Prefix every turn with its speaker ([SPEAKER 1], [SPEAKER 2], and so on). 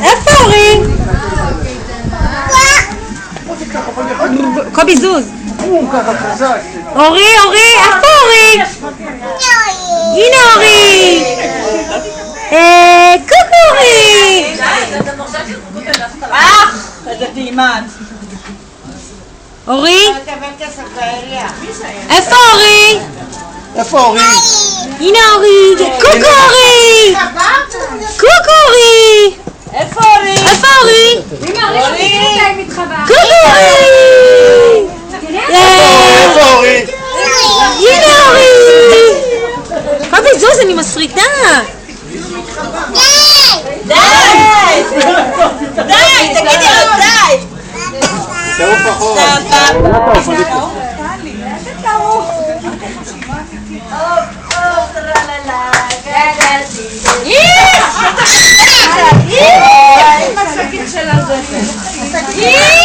[SPEAKER 1] איפה אורי? קובי זוז. אורי, איפה אורי? הנה אורי. קוקו אורי.
[SPEAKER 2] איזה טעימת.
[SPEAKER 1] אורי? איפה אורי?
[SPEAKER 3] איפה אורי?
[SPEAKER 1] הנה אורי. קוקו אורי. קוקו אורי.
[SPEAKER 2] איפה אורי?
[SPEAKER 1] איפה אורי? קוקו אורי.
[SPEAKER 3] איפה אורי?
[SPEAKER 1] הנה אורי. קובי זוז, אני מסריטה.
[SPEAKER 2] די! די! תגידי לו די!
[SPEAKER 3] תעוף אחורה.
[SPEAKER 2] עם השקית של הזפת.